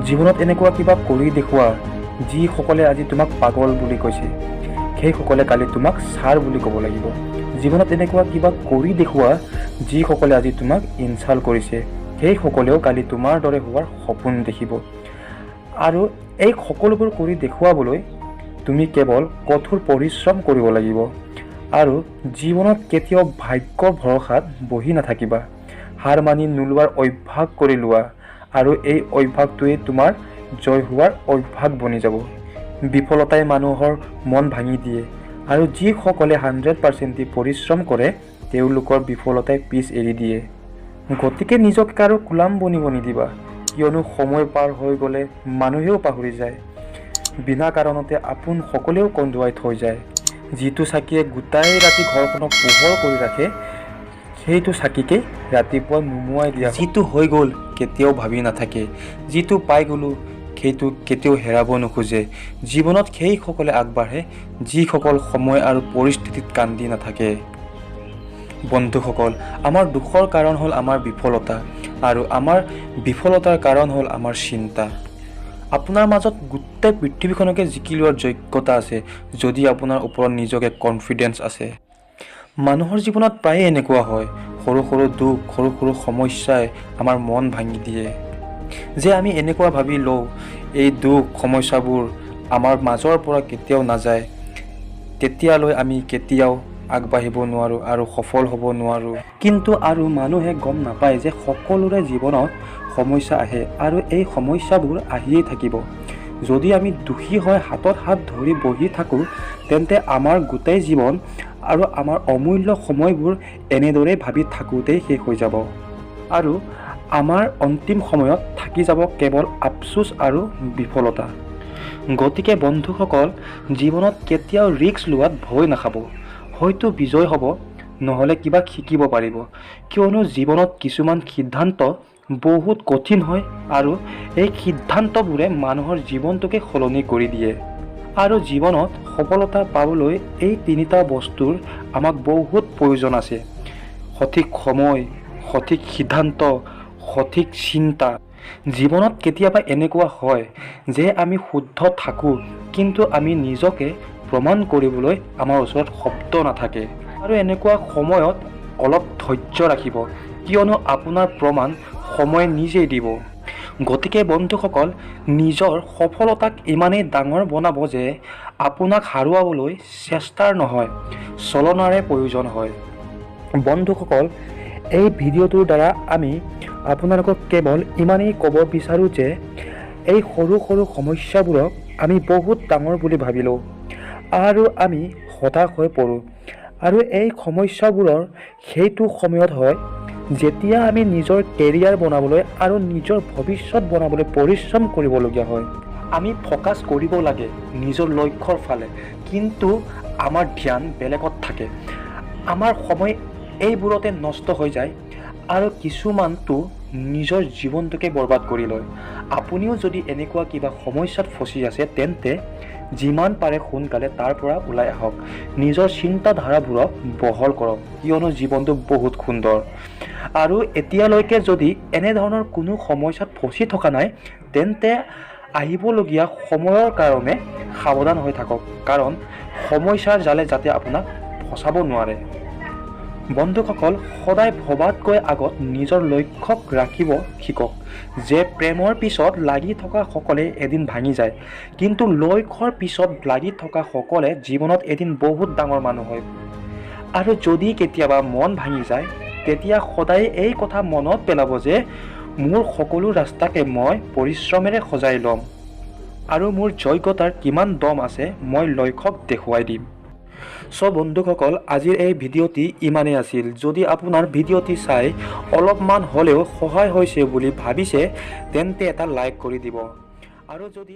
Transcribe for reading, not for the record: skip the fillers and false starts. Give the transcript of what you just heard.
জীৱনত এনেকুৱা কিবা কৰি দেখুওৱা যিসকলে আজি তোমাক পাগল বুলি কৈছে, সেইসকলে কালি তোমাক ছাৰ বুলি ক'ব লাগিব। জীৱনত এনেকুৱা কিবা কৰি দেখুওৱা যিসকলে আজি তোমাক ইনচাল্ট কৰিছে, সেইসকলেও কালি তোমাৰ দৰে হোৱাৰ সপোন দেখিব। আৰু এই সকলোবোৰ কৰি দেখুৱাবলৈ তুমি কেৱল কঠোৰ পৰিশ্ৰম কৰিব লাগিব। আৰু জীৱনত কেতিয়াও ভাগ্যৰ ভৰসাত বহি নাথাকিবা। হাৰ মানি নোলোৱাৰ অভ্যাস কৰি লোৱা, আৰু এই অভ্যাসটোৱে তোমাৰ জয় হোৱাৰ অভ্যাস বনি যাব। বিফলতাই মানুহৰ মন ভাঙি দিয়ে, আৰু যিসকলে 100% পৰিশ্ৰম কৰে তেওঁলোকৰ বিফলতাই পিছ এৰি দিয়ে। গতিকে নিজকে কাৰো গোলাম বনিব নিদিবা, কিয়নো সময় পাৰ হৈ গ'লে মানুহেও পাহৰি যায়। বিনা কাৰণতে আপোন সকলেও কন্দুৱাই থৈ যায়। যিটো চাকিয়ে গোটাই ৰাতি ঘৰখনক পোহৰ কৰি ৰাখে, সেইটো চাকিকেই ৰাতিপুৱা নুমুৱাই দিয়া। যিটো হৈ গ'ল কেতিয়াও ভাবি নাথাকে, যিটো পাই গ'লোঁ সেইটো কেতিয়াও হেৰাব নোখোজে। জীৱনত সেইসকলে আগবাঢ়ে যিসকল সময় আৰু পৰিস্থিতিত কান্দি নাথাকে। বন্ধুসকল, আমাৰ দুখৰ কাৰণ হ'ল আমাৰ বিফলতা, আৰু আমাৰ বিফলতাৰ কাৰণ হ'ল আমাৰ চিন্তা। আপোনাৰ মাজত গোটেই পৃথিৱীখনকে জিকি লোৱাৰ যোগ্যতা আছে যদি আপোনাৰ ওপৰত নিজকে কনফিডেন্স আছে। মানুহৰ জীৱনত প্ৰায়ে এনেকুৱা হয়, সৰু সৰু দুখ, সৰু সৰু সমস্যাই আমাৰ মন ভাঙি দিয়ে। যে আমি এনেকুৱা ভাবি লওঁ এই দুখ সমস্যাবোৰ আমাৰ মাজৰ পৰা কেতিয়াও নাযায়, তেতিয়ালৈ আমি কেতিয়াও আগবাঢ়িব নোৱাৰোঁ আৰু সফল হ'ব নোৱাৰোঁ। কিন্তু আৰু মানুহে গম নাপায় যে সকলোৰে জীৱনত সমস্যা আহে, আৰু এই সমস্যাবোৰ আহিয়েই থাকিব। যদি আমি দুখী হৈ হাতত হাত ধৰি বহি থাকোঁ, তেন্তে আমাৰ গোটেই জীৱন আৰু আমাৰ অমূল্য সময়বোৰ এনেদৰেই ভাবি থাকোঁতেই শেষ হৈ যাব। আৰু আমাৰ অন্তিম সময়ত থাকি যাব কেৱল আফচোচ আৰু বিফলতা। গতিকে বন্ধুসকল, জীৱনত কেতিয়াও ৰিস্ক লোৱাত ভয় নাখাব। হয়তো বিজয় হ'ব, নহ'লে কিবা শিকিব পাৰিব। কিয়নো জীৱনত কিছুমান সিদ্ধান্ত বহুত কঠিন হয়, আৰু এই সিদ্ধান্তবোৰে মানুহৰ জীৱনটোকে সলনি কৰি দিয়ে। আৰু জীৱনত সফলতা পাবলৈ এই তিনিটা বস্তুৰ আমাক বহুত প্ৰয়োজন আছে: সঠিক সময়, সঠিক সিদ্ধান্ত, সঠিক চিন্তা। জীৱনত কেতিয়াবা এনেকুৱা হয় যে আমি শুদ্ধ থাকোঁ, কিন্তু আমি নিজকে প্ৰমাণ কৰিবলৈ আমাৰ ওচৰত শব্দ নাথাকে। আৰু এনেকুৱা সময়ত অলপ ধৈৰ্য ৰাখিব, কিয়নো আপোনাৰ প্ৰমাণ সময়ে নিজেই দিব। গতিকে বন্ধুসকল, নিজৰ সফলতাক ইমানেই ডাঙৰ বনাব যে আপোনাক হাৰুৱাবলৈ চেষ্টাৰ নহয়, চলনাৰে প্ৰয়োজন হয়। বন্ধুসকল, এই ভিডিঅ'টোৰ দ্বাৰা আমি আপোনালোকক কেৱল ইমানেই ক'ব বিচাৰোঁ যে এই সৰু সৰু সমস্যাবোৰক আমি বহুত ডাঙৰ বুলি ভাবি লওঁ, আৰু আমি হতাশ হৈ পৰোঁ। আৰু এই সমস্যাবোৰৰ সেইটো সময়ত হয় যেতিয়া আমি নিজৰ কেৰিয়াৰ বনাবলৈ আৰু নিজৰ ভৱিষ্যত বনাবলৈ পৰিশ্ৰম কৰিবলগীয়া হয়। আমি ফ'কাছ কৰিব লাগে নিজৰ লক্ষ্যৰ ফালে, কিন্তু আমাৰ ধ্যান বেলেগত থাকে। আমাৰ সময় এইবোৰতে নষ্ট হৈ যায়, আৰু কিছুমানটো নিজৰ জীৱনটোকে বৰবাদ কৰি লয়। আপুনিও যদি এনেকুৱা কিবা সমস্যাত ফচি আছে, তেন্তে যিমান পাৰে সোনকালে তাৰ পৰা ওলাই আহক। নিজৰ চিন্তাধাৰাবোৰক বহল কৰক, কিয়নো জীৱনটো বহুত সুন্দৰ। আৰু এতিয়ালৈকে যদি এনেধৰণৰ কোনো সমস্যাত ফচি থকা নাই, তেন্তে আহিবলগীয়া সময়ৰ কাৰণে সাৱধান হৈ থাকক, কাৰণ সমস্যাৰ জালে যাতে আপোনাক ফচাব নোৱাৰে। বন্ধুসকল, সদায় ভবাতকৈ আগত নিজৰ লক্ষ্যক ৰাখিব শিকক। যে প্ৰেমৰ পিছত লাগি থকা সকলে এদিন ভাঙি যায়, কিন্তু লক্ষ্যৰ পিছত লাগি থকা সকলে জীৱনত এদিন বহুত ডাঙৰ মানুহ হয়। আৰু যদি কেতিয়াবা মন ভাঙি যায়, তেতিয়া সদায় এই কথা মনত পেলাব যে মোৰ সকলো ৰাস্তাকে মই পৰিশ্ৰমেৰে সজাই ল'ম, আৰু মোৰ যোগ্যতাৰ কিমান দম আছে মই লক্ষ্যক দেখুৱাই দিম। বন্ধুসকল, আজিৰ এই ভিডিঅ'টি ইমানেই আছিল। যদি আপোনাৰ ভিডিঅ'টি চাই অলপমান হ'লেও সহায় হৈছে বুলি ভাবিছে, তেন্তে এটা লাইক কৰি দিব। আৰু যদি